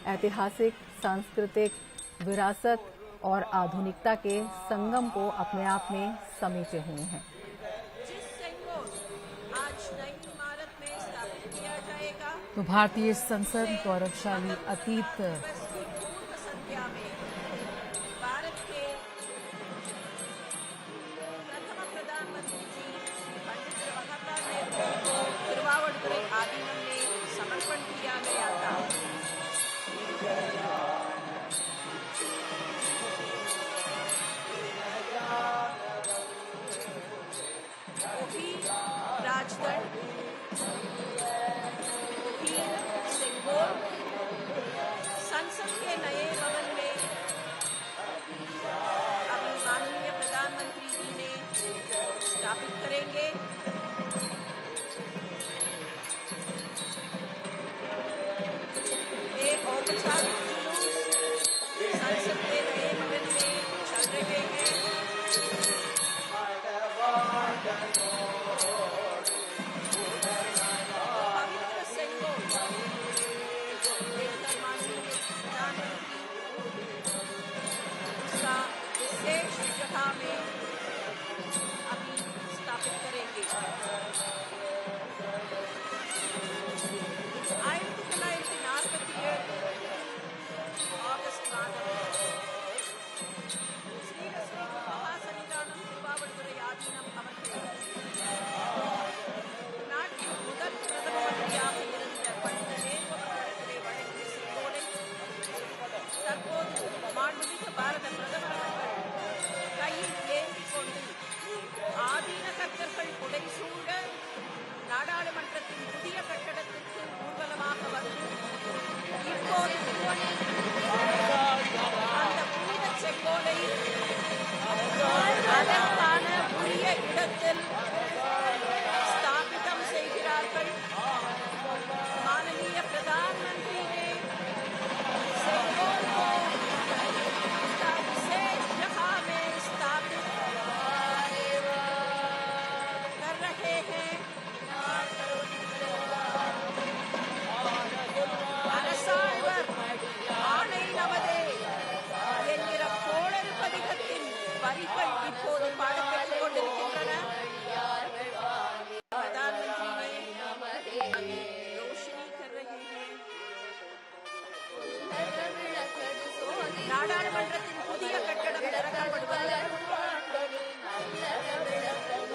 ऐतिहासिक, सांस्कृतिक विरासत और आधुनिकता के संगम को अपने आप में समेटे हुए हैं। जिस सेंगोर आज नई इमारत में स्थापित किया जाएगा, तो भारतीय संसद गौरवशाली अतीत दिवस की पूर्व संध्या में भारत के प्रथम प्रधानमंत्री जी पंडित जवाहरलाल नेहरू को तिरुवावड़ुतुरै आदीनम में समर्पण किया गया था। वही राजगढ़, वही सेंगोर संसद के नए भवन में अभी माननीय प्रधानमंत्री जी ने स्थापित करेंगे। एक औपचारिक जुलूस संसद के नए भवन में चल रहे हैं। पवित्र सेंगोर देखकर माननीय प्रधानमंत्री उसका विशेष जगह में अभी स्थापित करेंगे। 1947 ஆகஸ்ட் மாதம் ஸ்ரீ மகாசன்னிதானம் திருவாவடுதுறை ஆதீனம் அவர்கள் நாட்டின் முதல் பிரதம மந்திரியாக இருந்த பண்டித நேரு அவர்களிடத்திலே வழங்கிய செங்கோலை தற்போது மாண்புமிகு பாரத பிரதமர் அவர்கள் கையில் ஏந்திக் கொண்டு ஆதீன கர்த்தர்கள் புடைசூழ நாடாளுமன்றத்தின் புதிய கட்டடத்திற்கு ஊர்வலமாக வந்து இப்போது அந்த புனித செங்கோலை அதற்கான உரிய இடத்தில் स्थापितम செய்கிறார்கள்। माननीय प्रधानमंत्री ने सेंगोर को विशेष जगह में स्थापित कर रहे हैं। அரசாழ்வர் ஆணை நமதே என்கிற கோளறு பதிகத்தின் வரிகள் இப்போது பாடப்பட்டுக் கொண்டிருக்கின்றன। प्रधानमंत्री ने रोशनी कर रहे हैं। நாடாளுமன்றத்தின் புதிய கட்டடம் திறக்கப்படுவது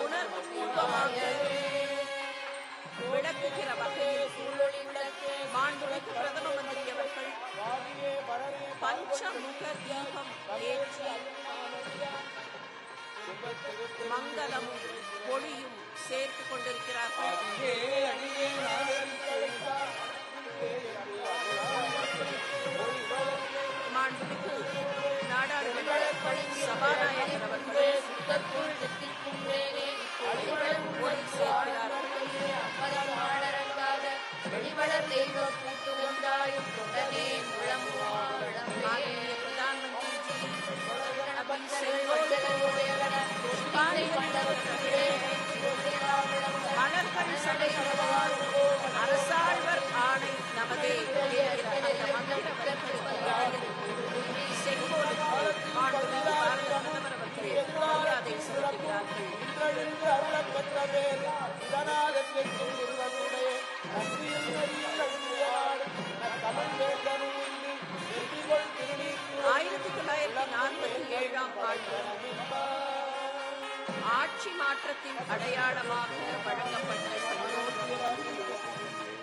உணர்வுபூர்வமாக விளக்குகிற வகையில் மாண்புமிகு பிரதம மந்திரி அவர்கள் பஞ்சமுக தீபம் ஏற்றி மங்களமும் ஒளியும் சேர்த்துக் கொண்டிருக்கிறார்கள்। மாண்புமிகு நாடாளுமன்ற சபாநாயகர் அவர்கள் ஒளி சேர்க்கிறார்கள்। माननीय प्रधानमंत्री जी अभी सेंगोर மலர்கள் சடைகளால் அரசாழ்வர் ஆணை நமதே அந்த மந்திர வரிகளுக்கு செங்கோல் மாண்புமிகு பாரத பிரதமர் அவர்கள் மரியாதை செலுத்துகிறார்கள்। ஆயிரத்தி 1947 ஆண்டு ஆட்சி மாற்றத்தின் அடையாளமாக வழங்கப்பட்ட செங்கோல்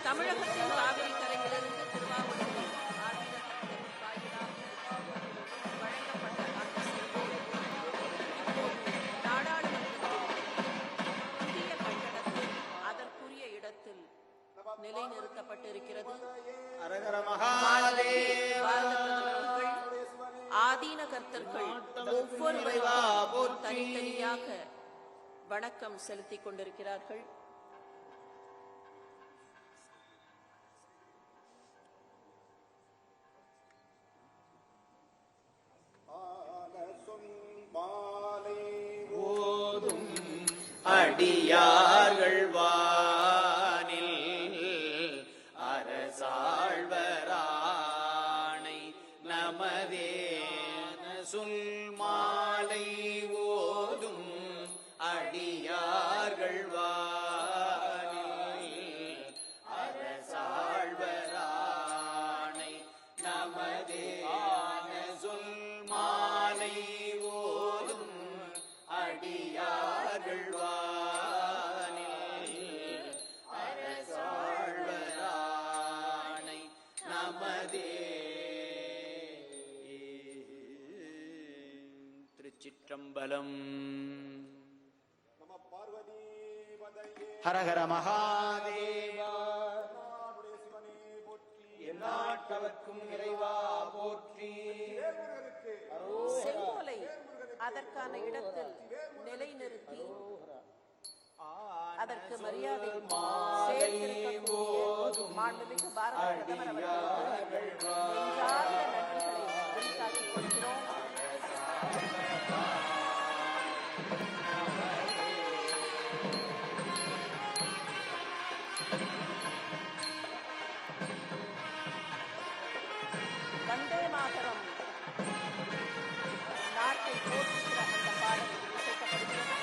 தமிழகத்தின் காவிரி கரையிலிருந்து திருவாவடுதுறை ஆதீனத்தின் வாயிலாக வழங்கப்பட்ட அந்த செங்கோல் நாடாளுமன்றத்தில் புதிய கட்டடத்தில் அதற்குரிய இடத்தில் நிலைநிறுத்தப்பட்டிருக்கிறது। ஆதீன கர்த்தர்கள் ஒவ்வொருவரும் தனித்தனியாக வணக்கம் செலுத்திக் கொண்டிருக்கிறார்கள்। அடியார்கள் வானில் அரசாழ்வராய் திருச்சிற்றம்பலம். ஹர ஹர மகாதேவா. எந்நாட்டவர்க்கும் இறைவா போற்றி. செங்கோலை அதற்கான இடத்தில் நிலைநிறுத்தி அதற்கு மரியாதை சேர்த்திருக்கக்கூடிய மாண்புமிகு பாரத பிரதமர் அவர்களுக்கு நெஞ்சார்ந்த நன்றிகளை உரித்தாக்கிக் கொள்கிறோம். வந்தே மாதரம் நாட்டை போற்றுகிற அந்த பாடல் இசைக்கப்படுகிறது.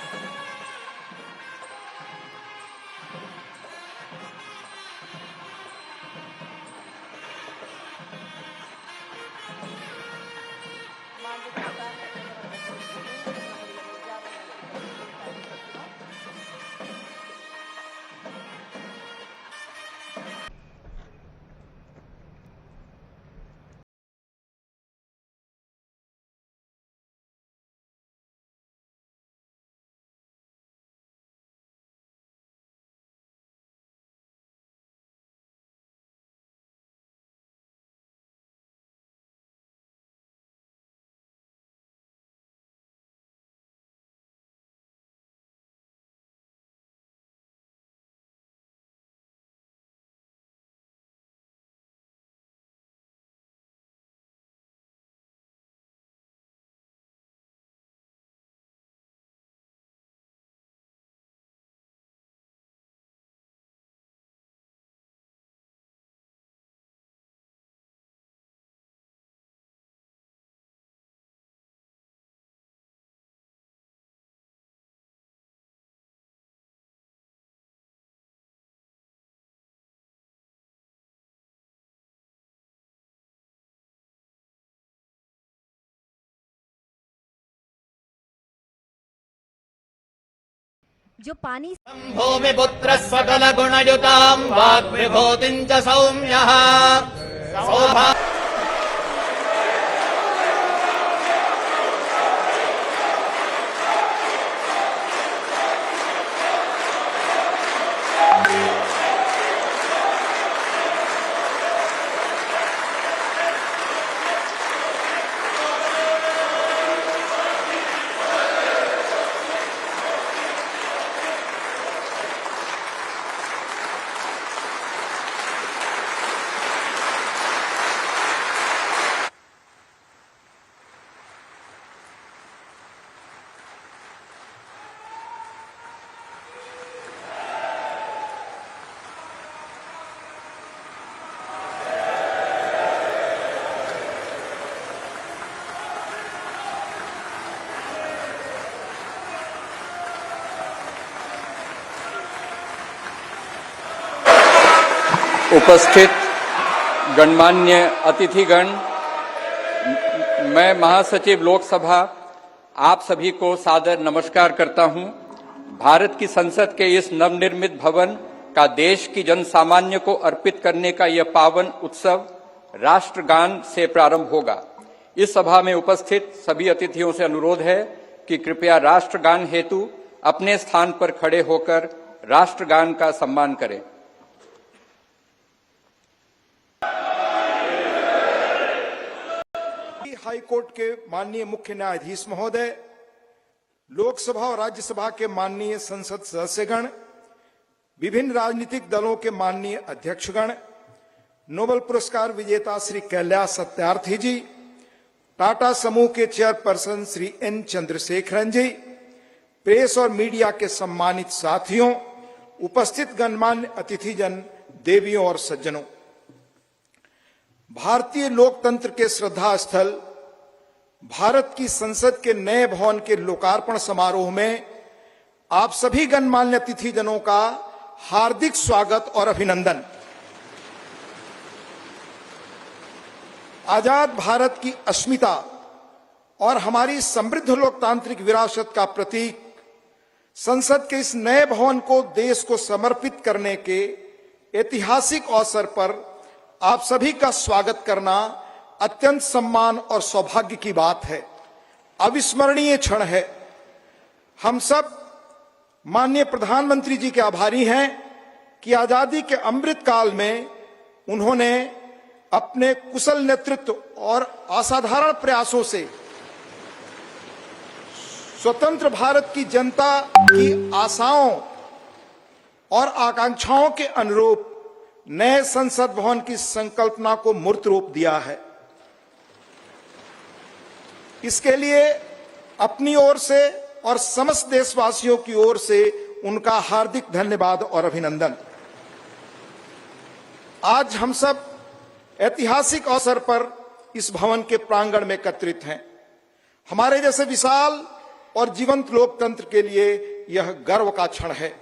जो पानी भूमिपुत्रः सकलगुणयुतां वाग्विभूतिं च सौम्यः सौभा उपस्थित गणमान्य अतिथिगण, मैं महासचिव लोकसभा आप सभी को सादर नमस्कार करता हूं। भारत की संसद के इस नवनिर्मित भवन का देश की जन सामान्य को अर्पित करने का यह पावन उत्सव राष्ट्रगान से प्रारंभ होगा। इस सभा में उपस्थित सभी अतिथियों से अनुरोध है कि कृपया राष्ट्रगान हेतु अपने स्थान पर खड़े होकर राष्ट्रगान का सम्मान करें। हाई कोर्ट के माननीय मुख्य न्यायाधीश महोदय, लोकसभा और राज्यसभा के माननीय संसद सदस्यगण, विभिन्न राजनीतिक दलों के माननीय अध्यक्षगण, नोबेल पुरस्कार विजेता श्री कैलाश सत्यार्थी जी, टाटा समूह के चेयरपर्सन श्री एन चंद्रशेखरन जी, प्रेस और मीडिया के सम्मानित साथियों, उपस्थित गणमान्य अतिथिजन, देवियों और सज्जनों, भारतीय लोकतंत्र के श्रद्धा स्थल भारत की संसद के नए भवन के लोकार्पण समारोह में आप सभी गणमान्य अतिथिजनों का हार्दिक स्वागत और अभिनंदन। आजाद भारत की अस्मिता और हमारी समृद्ध लोकतांत्रिक विरासत का प्रतीक संसद के इस नए भवन को देश को समर्पित करने के ऐतिहासिक अवसर पर आप सभी का स्वागत करना अत्यंत सम्मान और सौभाग्य की बात है, अविस्मरणीय क्षण है। हम सब माननीय प्रधानमंत्री जी के आभारी हैं कि आजादी के अमृत काल में उन्होंने अपने कुशल नेतृत्व और असाधारण प्रयासों से स्वतंत्र भारत की जनता की आशाओं और आकांक्षाओं के अनुरूप नए संसद भवन की संकल्पना को मूर्त रूप दिया है। इसके लिए अपनी ओर से और समस्त देशवासियों की ओर से उनका हार्दिक धन्यवाद और अभिनंदन। आज हम सब ऐतिहासिक अवसर पर इस भवन के प्रांगण में एकत्रित हैं। हमारे जैसे विशाल और जीवंत लोकतंत्र के लिए यह गर्व का क्षण है।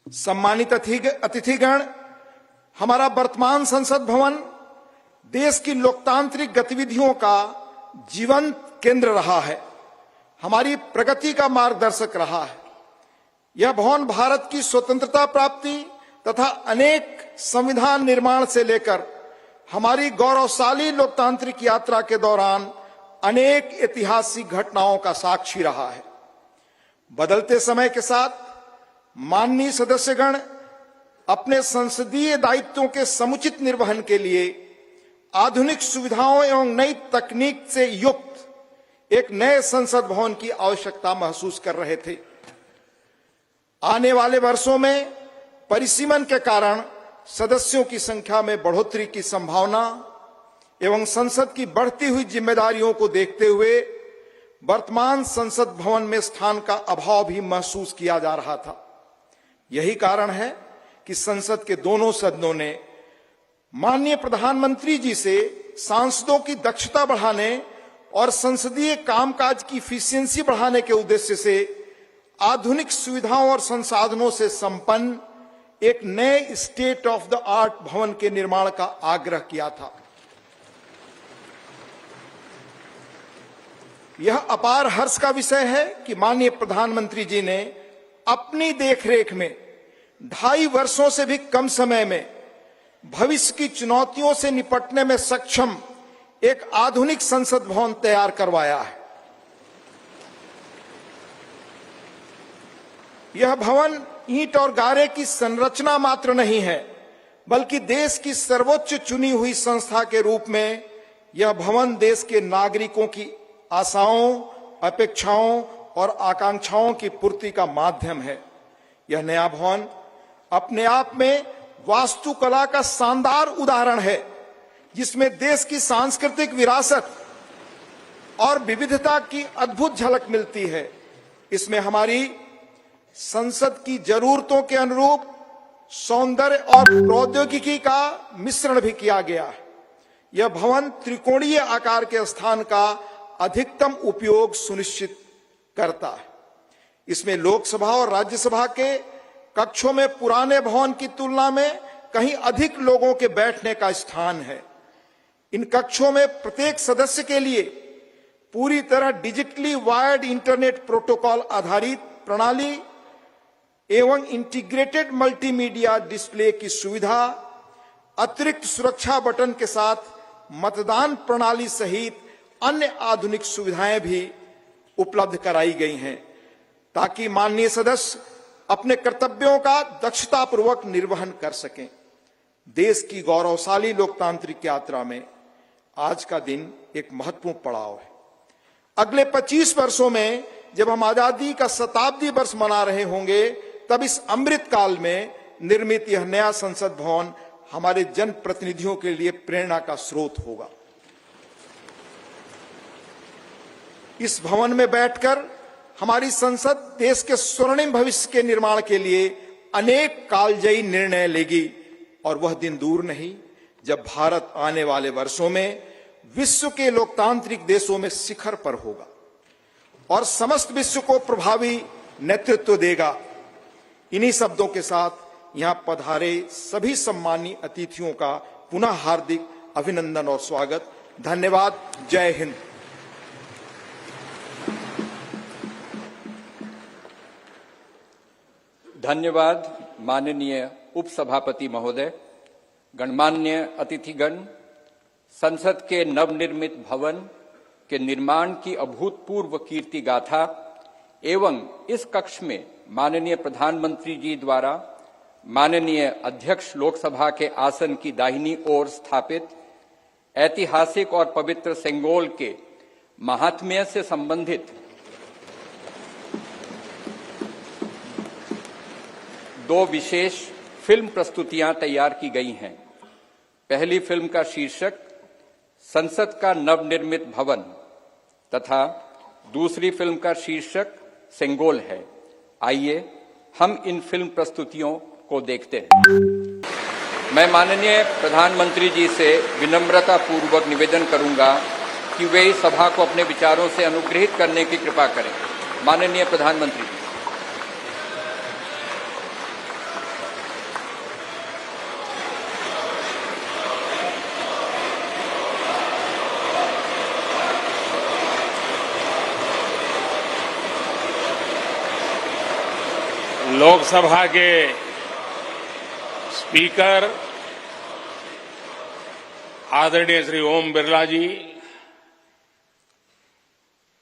सम्मानित अतिथिगण, हमारा वर्तमान संसद भवन देश की लोकतांत्रिक गतिविधियों का जीवंत केंद्र रहा है, हमारी प्रगति का मार्गदर्शक रहा है। यह भवन भारत की स्वतंत्रता प्राप्ति तथा अनेक संविधान निर्माण से लेकर हमारी गौरवशाली लोकतांत्रिक यात्रा के दौरान अनेक ऐतिहासिक घटनाओं का साक्षी रहा है। बदलते समय के साथ माननीय सदस्यगण अपने संसदीय दायित्वों के समुचित निर्वहन के लिए आधुनिक सुविधाओं एवं नई तकनीक से युक्त एक नए संसद भवन की आवश्यकता महसूस कर रहे थे। आने वाले वर्षों में परिसीमन के कारण सदस्यों की संख्या में बढ़ोतरी की संभावना एवं संसद की बढ़ती हुई जिम्मेदारियों को देखते हुए वर्तमान संसद भवन में स्थान का अभाव भी महसूस किया जा रहा था। यही कारण है कि संसद के दोनों सदनों ने माननीय प्रधानमंत्री जी से सांसदों की दक्षता बढ़ाने और संसदीय कामकाज की इफिशियंसी बढ़ाने के उद्देश्य से आधुनिक सुविधाओं और संसाधनों से संपन्न एक नए स्टेट ऑफ द आर्ट भवन के निर्माण का आग्रह किया था। यह अपार हर्ष का विषय है कि माननीय प्रधानमंत्री जी ने अपनी देखरेख में 2.5 वर्षों से भी कम समय में भविष्य की चुनौतियों से निपटने में सक्षम एक आधुनिक संसद भवन तैयार करवाया है। यह भवन ईंट और गारे की संरचना मात्र नहीं है, बल्कि देश की सर्वोच्च चुनी हुई संस्था के रूप में यह भवन देश के नागरिकों की आशाओं, अपेक्षाओं और आकांक्षाओं की पूर्ति का माध्यम है। यह नया भवन अपने आप में वास्तुकला का शानदार उदाहरण है, जिसमें देश की सांस्कृतिक विरासत और विविधता की अद्भुत झलक मिलती है। इसमें हमारी संसद की जरूरतों के अनुरूप सौंदर्य और प्रौद्योगिकी का मिश्रण भी किया गया है। यह भवन त्रिकोणीय आकार के स्थान का अधिकतम उपयोग सुनिश्चित करता है। इसमें लोकसभा और राज्यसभा के कक्षों में पुराने भवन की तुलना में कहीं अधिक लोगों के बैठने का स्थान है। इन कक्षों में प्रत्येक सदस्य के लिए पूरी तरह डिजिटली वायर्ड इंटरनेट प्रोटोकॉल आधारित प्रणाली एवं इंटीग्रेटेड मल्टीमीडिया डिस्प्ले की सुविधा, अतिरिक्त सुरक्षा बटन के साथ मतदान प्रणाली सहित अन्य आधुनिक सुविधाएं भी उपलब्ध कराई गई हैं, ताकि माननीय सदस्य अपने कर्तव्यों का दक्षतापूर्वक निर्वहन कर सकें। देश की गौरवशाली लोकतांत्रिक यात्रा में आज का दिन एक महत्वपूर्ण पड़ाव है। अगले 25 वर्षों में जब हम आजादी का शताब्दी वर्ष मना रहे होंगे, तब इस अमृत काल में निर्मित यह नया संसद भवन हमारे जनप्रतिनिधियों के लिए प्रेरणा का स्रोत होगा। इस भवन में बैठकर हमारी संसद देश के स्वर्णिम भविष्य के निर्माण के लिए अनेक कालजयी निर्णय लेगी, और वह दिन दूर नहीं जब भारत आने वाले वर्षों में विश्व के लोकतांत्रिक देशों में शिखर पर होगा और समस्त विश्व को प्रभावी नेतृत्व देगा। इन्हीं शब्दों के साथ यहां पधारे सभी सम्मानीय अतिथियों का पुनः हार्दिक अभिनंदन और स्वागत। धन्यवाद। जय हिंद। धन्यवाद माननीय उपसभापति महोदय, गणमान्य अतिथिगण, संसद के नवनिर्मित भवन के निर्माण की अभूतपूर्व कीर्ति गाथा एवं इस कक्ष में माननीय प्रधानमंत्री जी द्वारा माननीय अध्यक्ष लोकसभा के आसन की दाहिनी ओर स्थापित ऐतिहासिक और पवित्र सेंगोल के महात्म्य से संबंधित दो विशेष फिल्म प्रस्तुतियां तैयार की गई हैं। पहली फिल्म का शीर्षक संसद का नवनिर्मित भवन तथा दूसरी फिल्म का शीर्षक सेंगोल है। आइए हम इन फिल्म प्रस्तुतियों को देखते हैं। मैं माननीय प्रधानमंत्री जी से विनम्रता पूर्वक निवेदन करूंगा कि वे इस सभा को अपने विचारों से अनुग्रहित करने की कृपा करें। माननीय प्रधानमंत्री जी। लोकसभा के स्पीकर आदरणीय श्री ओम बिरला जी,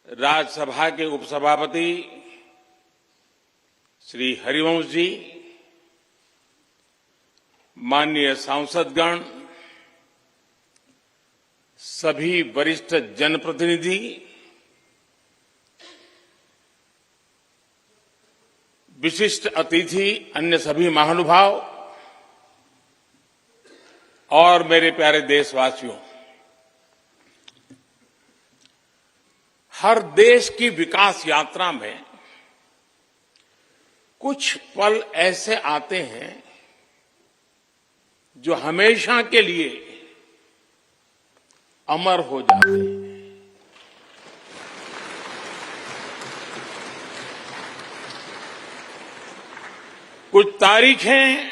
राज्यसभा के उपसभापति श्री हरिवंश जी, माननीय सांसदगण, सभी वरिष्ठ जनप्रतिनिधि, विशिष्ट अतिथि, अन्य सभी महानुभाव और मेरे प्यारे देशवासियों, हर देश की विकास यात्रा में कुछ पल ऐसे आते हैं जो हमेशा के लिए अमर हो जाते हैं। कुछ तारीखें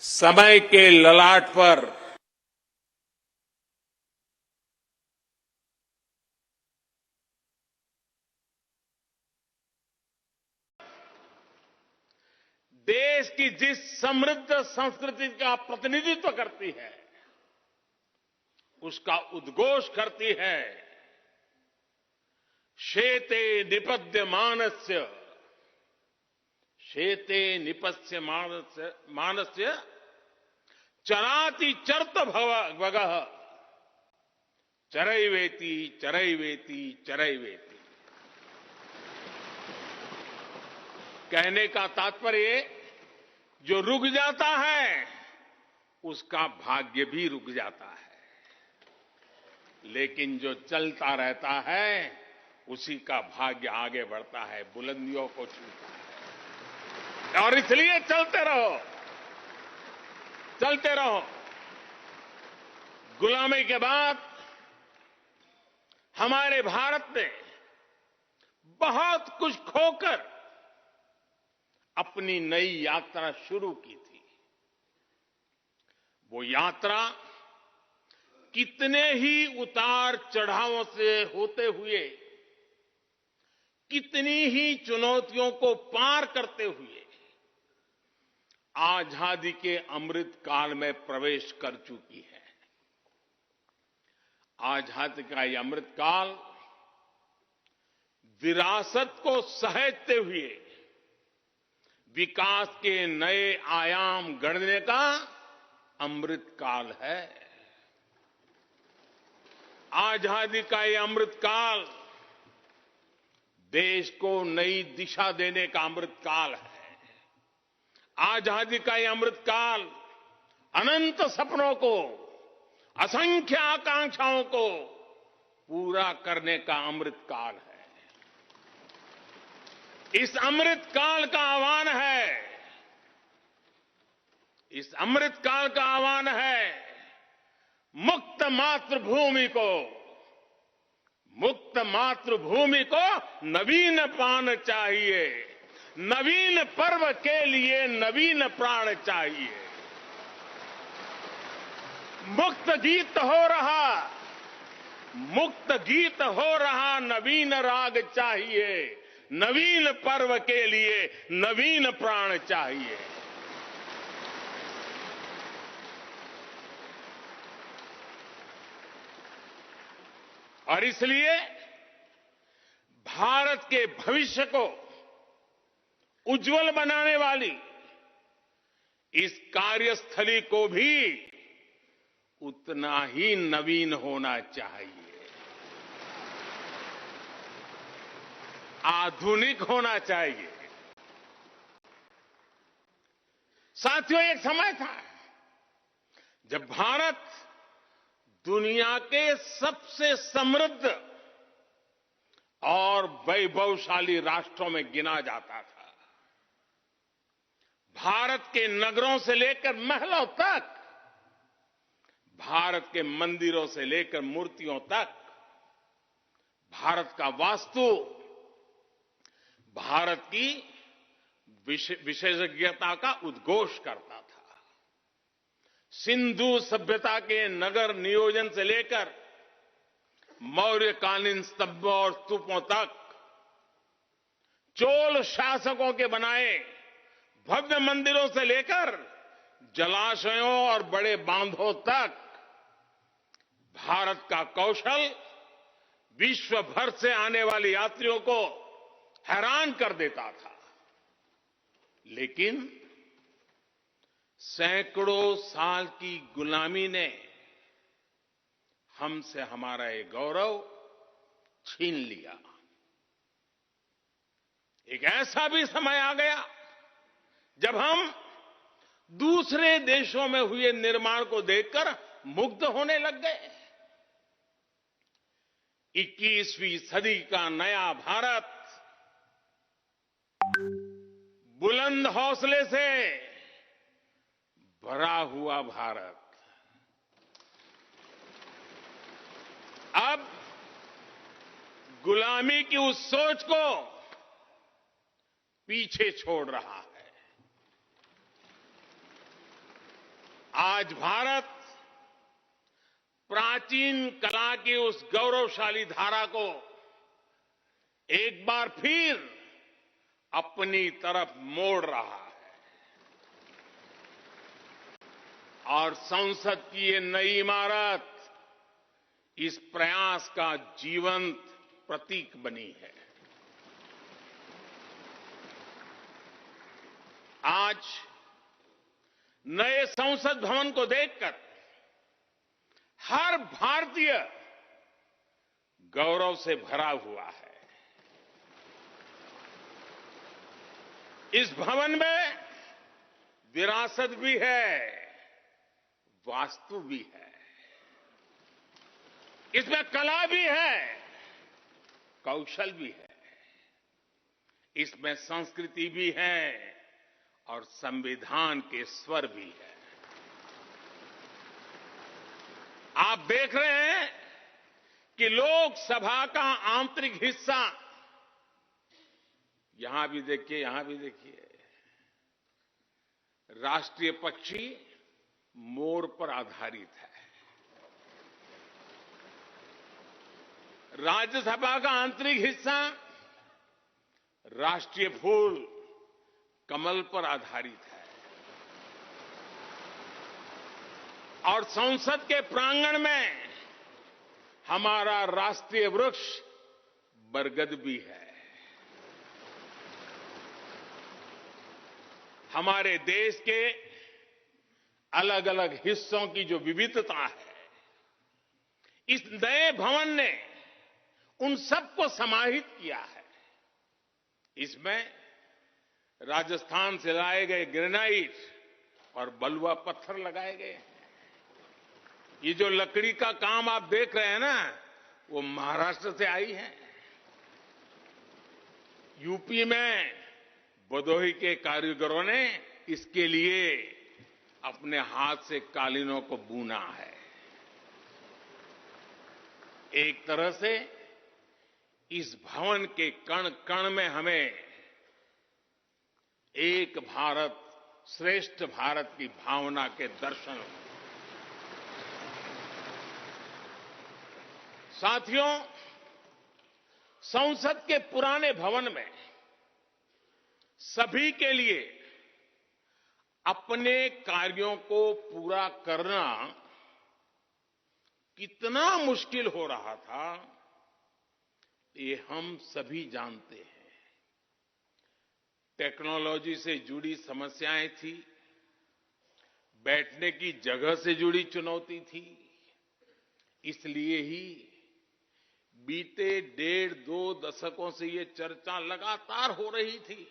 समय के ललाट पर देश की जिस समृद्ध संस्कृति का प्रतिनिधित्व करती है, उसका उद्घोष करती है। शेते निपद्यमानस्य शेते निपस्य मानस्य चराति चर्त भगः चरैवेति चरैवेति चरैवेति। कहने का तात्पर्य, जो रुक जाता है उसका भाग्य भी रुक जाता है, लेकिन जो चलता रहता है उसी का भाग्य आगे बढ़ता है, बुलंदियों को छूता है। और इसलिए चलते रहो, चलते रहो। गुलामी के बाद हमारे भारत ने बहुत कुछ खोकर अपनी नई यात्रा शुरू की थी। वो यात्रा कितने ही उतार चढ़ावों से होते हुए, कितनी ही चुनौतियों को पार करते हुए आजादी के अमृत काल में प्रवेश कर चुकी है। आजादी का ये अमृत काल विरासत को सहेजते हुए विकास के नए आयाम गढ़ने का अमृत काल है। आजादी का ये अमृत काल देश को नई दिशा देने का अमृत काल है। आजादी का ये अमृत काल अनंत सपनों को, असंख्य आकांक्षाओं को पूरा करने का अमृत काल है। इस अमृत काल का आह्वान है, इस अमृत काल का आह्वान है मुक्त मातृभूमि को, मुक्त मातृभूमि को नवीन प्राण चाहिए, नवीन पर्व के लिए नवीन प्राण चाहिए। मुक्त गीत हो रहा, मुक्त गीत हो रहा नवीन राग चाहिए, नवीन पर्व के लिए नवीन प्राण चाहिए। और इसलिए भारत के भविष्य को उज्जवल बनाने वाली इस कार्यस्थली को भी उतना ही नवीन होना चाहिए, आधुनिक होना चाहिए। साथियों, एक समय था जब भारत दुनिया के सबसे समृद्ध और वैभवशाली राष्ट्रों में गिना जाता था। भारत के नगरों से लेकर महलों तक, भारत के मंदिरों से लेकर मूर्तियों तक, भारत का वास्तु भारत की विशेषज्ञता का उद्घोष करता था। सिंधु सभ्यता के नगर नियोजन से लेकर मौर्यकालीन स्तंभों और स्तूपों तक, चोल शासकों के बनाए भव्य मंदिरों से लेकर जलाशयों और बड़े बांधों तक, भारत का कौशल विश्व भर से आने वाले यात्रियों को हैरान कर देता था। लेकिन सैकड़ों साल की गुलामी ने हमसे हमारा ये गौरव छीन लिया। एक ऐसा भी समय आ गया जब हम दूसरे देशों में हुए निर्माण को देखकर मुग्ध होने लग गए। 21वीं सदी का नया भारत, बुलंद हौसले से भरा हुआ भारत, अब गुलामी की उस सोच को पीछे छोड़ रहा है। आज भारत प्राचीन कला की उस गौरवशाली धारा को एक बार फिर अपनी तरफ मोड़ रहा है और संसद की ये नई इमारत इस प्रयास का जीवंत प्रतीक बनी है। आज नए संसद भवन को देखकर हर भारतीय गौरव से भरा हुआ है। इस भवन में विरासत भी है, वास्तु भी है, इसमें कला भी है, कौशल भी है, इसमें संस्कृति भी है और संविधान के स्वर भी है। आप देख रहे हैं कि लोकसभा का आंतरिक हिस्सा, यहां भी देखिए, यहां भी देखिए, राष्ट्रीय पक्षी मोर पर आधारित है। राज्यसभा का आंतरिक हिस्सा राष्ट्रीय फूल कमल पर आधारित है और संसद के प्रांगण में हमारा राष्ट्रीय वृक्ष बरगद भी है। हमारे देश के अलग अलग हिस्सों की जो विविधता है, इस नए भवन ने उन सबको समाहित किया है। इसमें राजस्थान से लाए गए ग्रेनाइट और बलुआ पत्थर लगाए गए हैं। ये जो लकड़ी का काम आप देख रहे हैं ना, वो महाराष्ट्र से आई है। यूपी में भदोही के कारीगरों ने इसके लिए अपने हाथ से कालीनों को बुना है। एक तरह से इस भवन के कण कण में हमें एक भारत श्रेष्ठ भारत की भावना के दर्शन हो। साथियों, संसद के पुराने भवन में सभी के लिए अपने कार्यों को पूरा करना कितना मुश्किल हो रहा था, ये हम सभी जानते हैं। टेक्नोलॉजी से जुड़ी समस्याएं थी, बैठने की जगह से जुड़ी चुनौती थी। इसलिए ही बीते 1.5-2 दशकों से ये चर्चा लगातार हो रही थी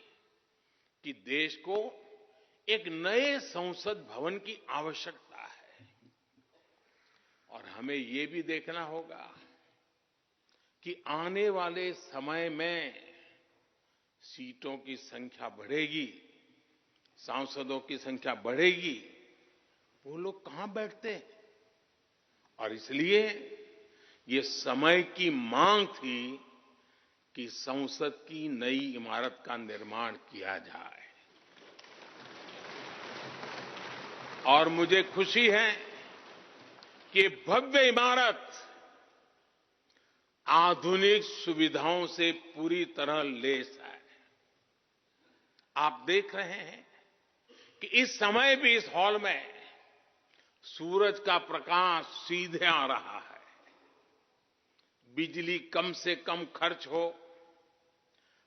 कि देश को एक नए संसद भवन की आवश्यकता है। और हमें ये भी देखना होगा कि आने वाले समय में सीटों की संख्या बढ़ेगी, सांसदों की संख्या बढ़ेगी, वो लोग कहां बैठते हैं? और इसलिए ये समय की मांग थी कि संसद की नई इमारत का निर्माण किया जाए। और मुझे खुशी है कि भव्य इमारत आधुनिक सुविधाओं से पूरी तरह लैस है। आप देख रहे हैं कि इस समय भी इस हॉल में सूरज का प्रकाश सीधे आ रहा है। बिजली कम से कम खर्च हो,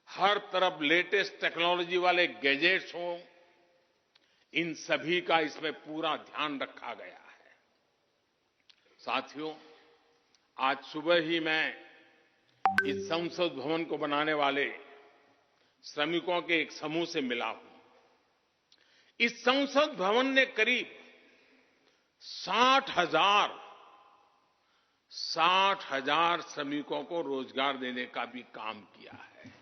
हर तरफ लेटेस्ट टेक्नोलॉजी वाले गैजेट्स हों, इन सभी का इसमें पूरा ध्यान रखा गया है। साथियों, आज सुबह ही मैं इस संसद भवन को बनाने वाले श्रमिकों के एक समूह से मिला हूं। इस संसद भवन ने करीब 60,000 श्रमिकों को रोजगार देने का भी काम किया है।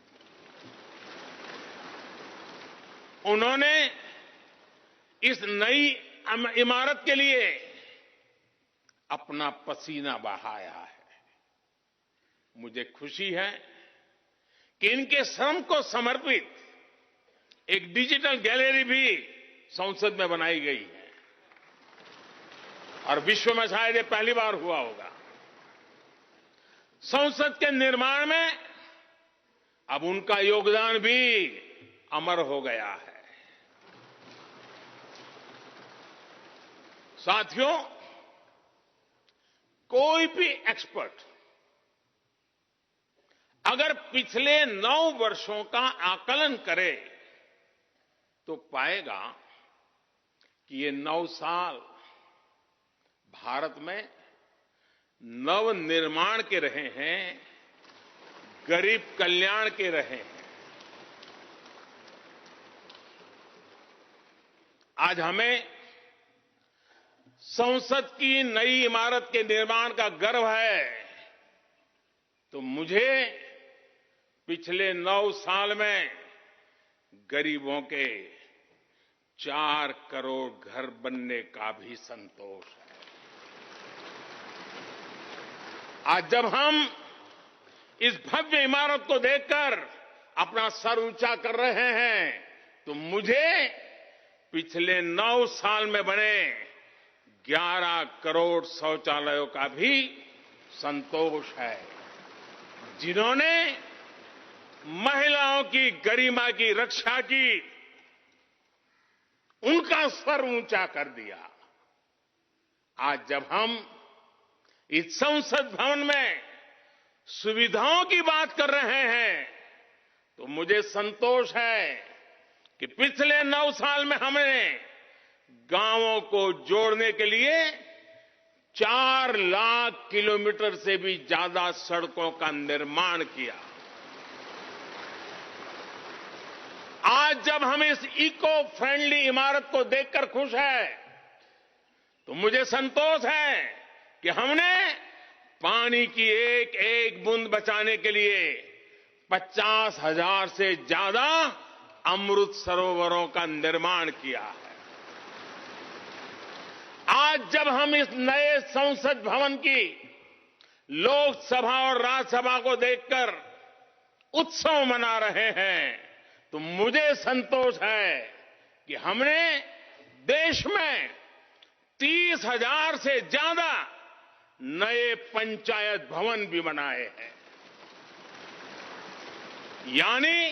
उन्होंने इस नई इमारत के लिए अपना पसीना बहाया है। मुझे खुशी है कि इनके श्रम को समर्पित एक डिजिटल गैलरी भी संसद में बनाई गई है और विश्व में शायद ये पहली बार हुआ होगा। संसद के निर्माण में अब उनका योगदान भी अमर हो गया है। साथियों, कोई भी एक्सपर्ट अगर पिछले 9 वर्षों का आकलन करे तो पाएगा कि ये 9 साल भारत में नव निर्माण के रहे हैं, गरीब कल्याण के रहे हैं। आज हमें संसद की नई इमारत के निर्माण का गर्व है, तो मुझे पिछले 9 साल में गरीबों के 4 करोड़ घर बनने का भी संतोष है। आज जब हम इस भव्य इमारत को देखकर अपना सर ऊंचा कर रहे हैं, तो मुझे पिछले 9 साल में बने 11 करोड़ शौचालयों का भी संतोष है, जिन्होंने महिलाओं की गरिमा की रक्षा की, उनका सर ऊंचा कर दिया। आज जब हम इस संसद भवन में सुविधाओं की बात कर रहे हैं, तो मुझे संतोष है कि पिछले 9 साल में हमने गांवों को जोड़ने के लिए 4 लाख किलोमीटर से भी ज्यादा सड़कों का निर्माण किया। आज जब हम इस इको फ्रेंडली इमारत को देखकर खुश हैं, तो मुझे संतोष है कि हमने पानी की एक एक बूंद बचाने के लिए 50,000 से ज्यादा अमृत सरोवरों का निर्माण किया है। आज जब हम इस नए संसद भवन की लोकसभा और राज्यसभा को देखकर उत्सव मना रहे हैं, तो मुझे संतोष है कि हमने देश में 30,000 से ज्यादा नए पंचायत भवन भी बनाए हैं। यानी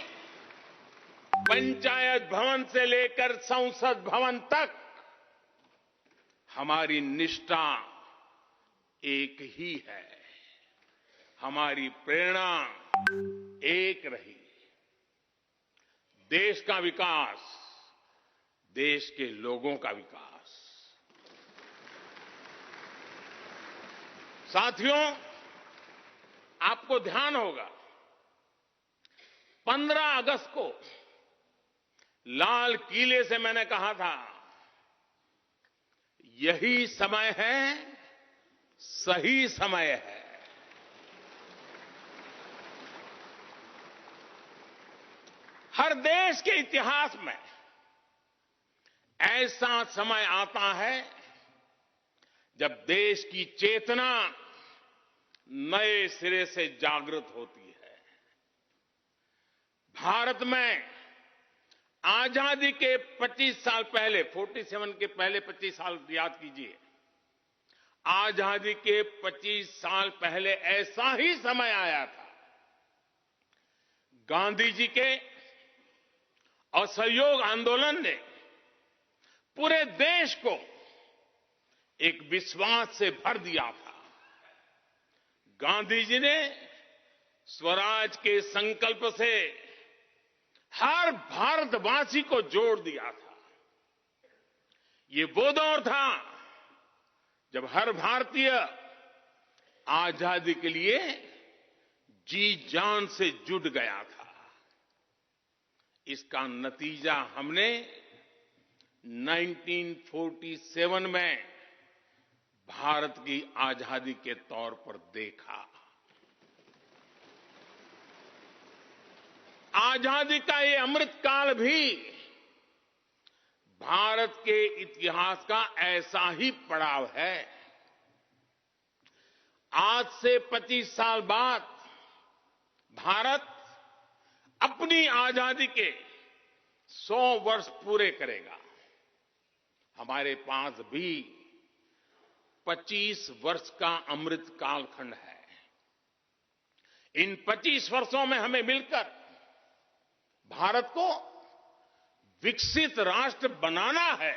पंचायत भवन से लेकर संसद भवन तक हमारी निष्ठा एक ही है। हमारी प्रेरणा एक रही। देश का विकास, देश के लोगों का विकास। साथियों, आपको ध्यान होगा 15 अगस्त को लाल किले से मैंने कहा था, यही समय है, सही समय है। हर देश के इतिहास में ऐसा समय आता है जब देश की चेतना नए सिरे से जागृत होती है। भारत में आजादी के 25 साल पहले, 47 के पहले 25 साल याद कीजिए, आजादी के 25 साल पहले ऐसा ही समय आया था। गांधी जी के असहयोग आंदोलन ने पूरे देश को एक विश्वास से भर दिया था। गांधी जी ने स्वराज के संकल्प से हर भारतवासी को जोड़ दिया था। ये वो दौर था जब हर भारतीय आजादी के लिए जी जान से जुट गया था। इसका नतीजा हमने 1947 में भारत की आजादी के तौर पर देखा। आजादी का ये अमृतकाल भी भारत के इतिहास का ऐसा ही पड़ाव है। आज से 25 साल बाद भारत अपनी आजादी के 100 वर्ष पूरे करेगा। हमारे पास भी 25 वर्ष का अमृत कालखंड है। इन 25 वर्षों में हमें मिलकर भारत को विकसित राष्ट्र बनाना है।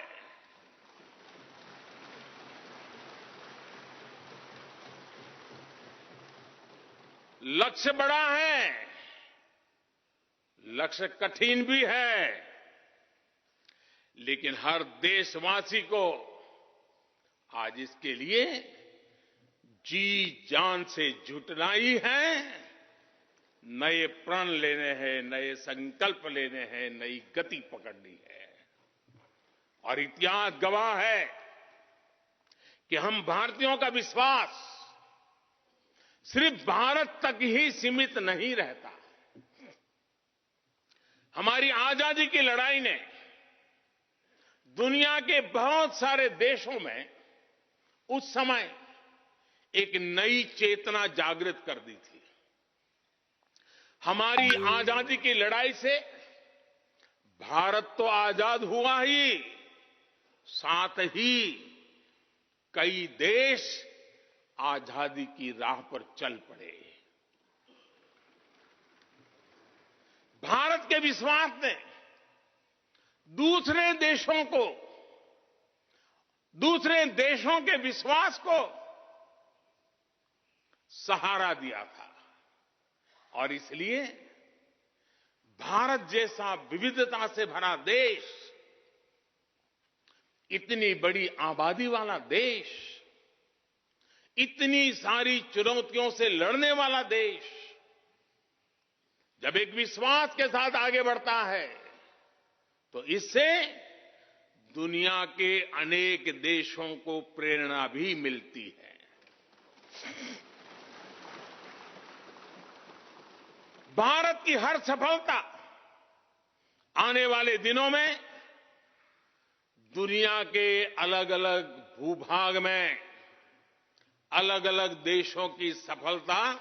लक्ष्य बड़ा है, लक्ष्य कठिन भी है, लेकिन हर देशवासी को आज इसके लिए जी जान से जुटना ही है। नए प्रण लेने हैं, नए संकल्प लेने हैं, नई गति पकड़नी है। और इतिहास गवाह है कि हम भारतीयों का विश्वास सिर्फ भारत तक ही सीमित नहीं रहता। हमारी आजादी की लड़ाई ने दुनिया के बहुत सारे देशों में उस समय एक नई चेतना जागृत कर दी थी। हमारी आजादी की लड़ाई से भारत तो आजाद हुआ ही, साथ ही कई देश आजादी की राह पर चल पड़े। भारत के विश्वास ने दूसरे देशों के विश्वास को सहारा दिया था। और इसलिए भारत जैसा विविधता से भरा देश, इतनी बड़ी आबादी वाला देश, इतनी सारी चुनौतियों से लड़ने वाला देश जब एक विश्वास के साथ आगे बढ़ता है तो इससे दुनिया के अनेक देशों को प्रेरणा भी मिलती है। भारत की हर सफलता आने वाले दिनों में दुनिया के अलग अलग भूभाग में अलग अलग देशों की सफलता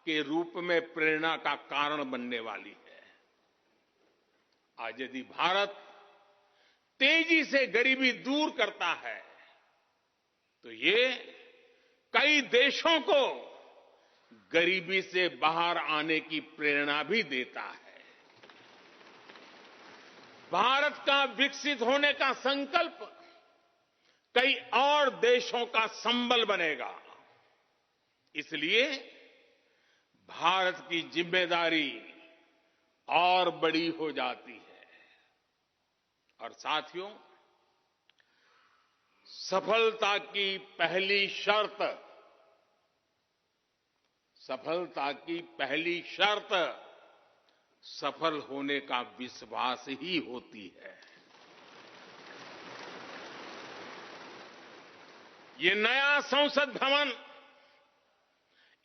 के रूप में प्रेरणा का कारण बनने वाली है। आज यदि भारत तेजी से गरीबी दूर करता है तो ये कई देशों को गरीबी से बाहर आने की प्रेरणा भी देता है। भारत का विकसित होने का संकल्प कई और देशों का संबल बनेगा। इसलिए भारत की जिम्मेदारी और बड़ी हो जाती है। और साथियों, सफलता की पहली शर्त सफल होने का विश्वास ही होती है। ये नया संसद भवन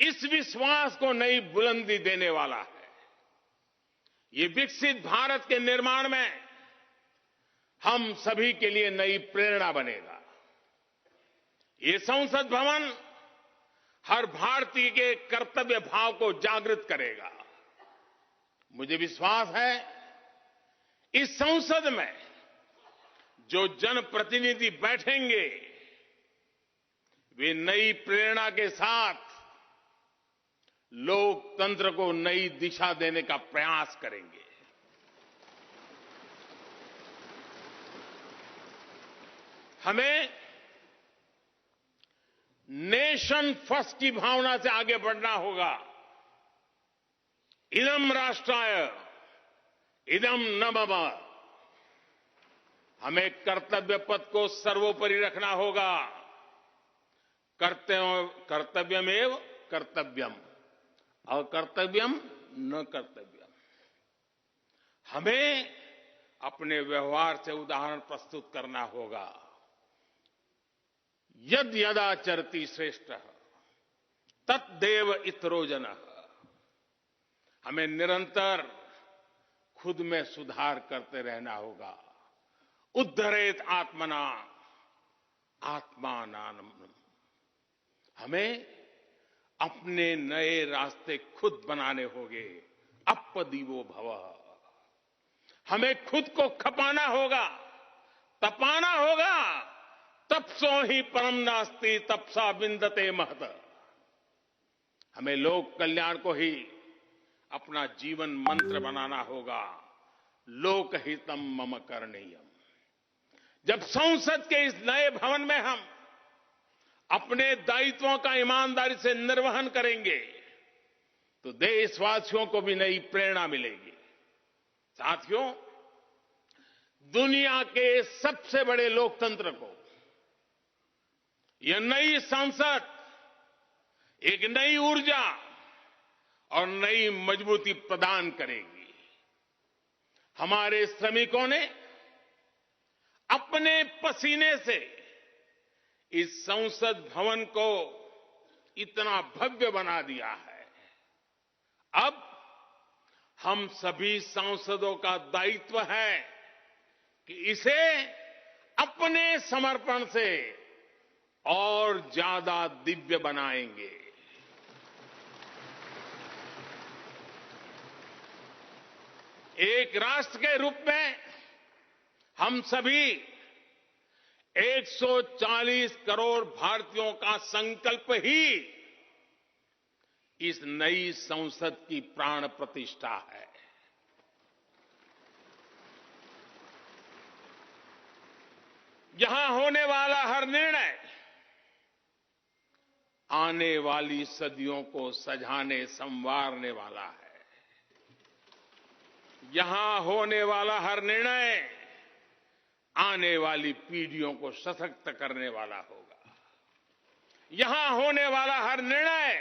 इस विश्वास को नई बुलंदी देने वाला है। ये विकसित भारत के निर्माण में हम सभी के लिए नई प्रेरणा बनेगा। ये संसद भवन हर भारतीय के कर्तव्य भाव को जागृत करेगा। मुझे विश्वास है इस संसद में जो जनप्रतिनिधि बैठेंगे वे नई प्रेरणा के साथ लोकतंत्र को नई दिशा देने का प्रयास करेंगे। हमें नेशन फर्स्ट की भावना से आगे बढ़ना होगा। इदम राष्ट्राय इदम न मम। हमें कर्तव्य पथ को सर्वोपरि रखना होगा। कर्तव्यमेव कर्तव्यम और कर्तव्यम न कर्तव्यम। हमें अपने व्यवहार से उदाहरण प्रस्तुत करना होगा। यद यदाचरति श्रेष्ठः तद्देव इतरो जनः। हमें निरंतर खुद में सुधार करते रहना होगा। उद्धरेत आत्मना आत्मानाम्। हमें अपने नए रास्ते खुद बनाने होंगे। अपदीवो भवः। हमें खुद को खपाना होगा, तपाना होगा। तपसो ही परम नास्ति तपसा विंदते महत। हमें लोक कल्याण को ही अपना जीवन मंत्र बनाना होगा। लोकहितम मम करणीयम। जब संसद के इस नए भवन में हम अपने दायित्वों का ईमानदारी से निर्वहन करेंगे तो देशवासियों को भी नई प्रेरणा मिलेगी। साथियों, दुनिया के सबसे बड़े लोकतंत्र को यह नई संसद एक नई ऊर्जा और नई मजबूती प्रदान करेगी। हमारे श्रमिकों ने अपने पसीने से इस संसद भवन को इतना भव्य बना दिया है। अब हम सभी सांसदों का दायित्व है कि इसे अपने समर्पण से और ज्यादा दिव्य बनाएंगे। एक राष्ट्र के रूप में हम सभी 140 करोड़ भारतीयों का संकल्प ही इस नई संसद की प्राण प्रतिष्ठा है। यहां होने वाला हर निर्णय आने वाली सदियों को सजाने संवारने वाला है। यहां होने वाला हर निर्णय आने वाली पीढ़ियों को सशक्त करने वाला होगा। यहां होने वाला हर निर्णय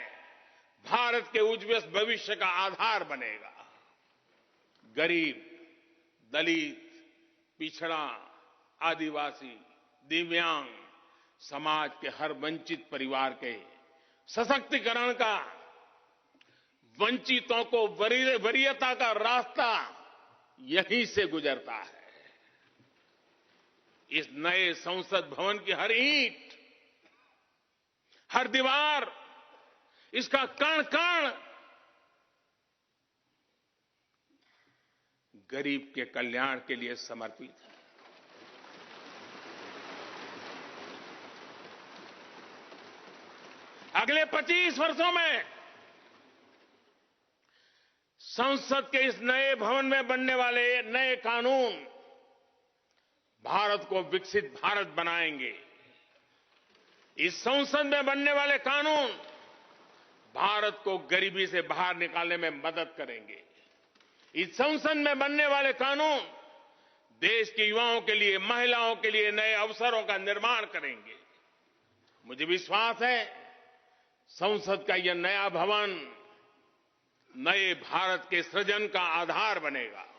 भारत के उज्ज्वल भविष्य का आधार बनेगा। गरीब, दलित, पिछड़ा, आदिवासी, दिव्यांग समाज के हर वंचित परिवार के सशक्तिकरण का, वंचितों को वरीयता का रास्ता यहीं से गुजरता है। इस नए संसद भवन की हर ईंट, हर दीवार, इसका कण कण गरीब के कल्याण के लिए समर्पित है। अगले 25 वर्षों में संसद के इस नए भवन में बनने वाले नए कानून भारत को विकसित भारत बनाएंगे। इस संसद में बनने वाले कानून भारत को गरीबी से बाहर निकालने में मदद करेंगे। इस संसद में बनने वाले कानून देश के युवाओं के लिए, महिलाओं के लिए नए अवसरों का निर्माण करेंगे। मुझे विश्वास है संसद का यह नया भवन नए भारत के सृजन का आधार बनेगा।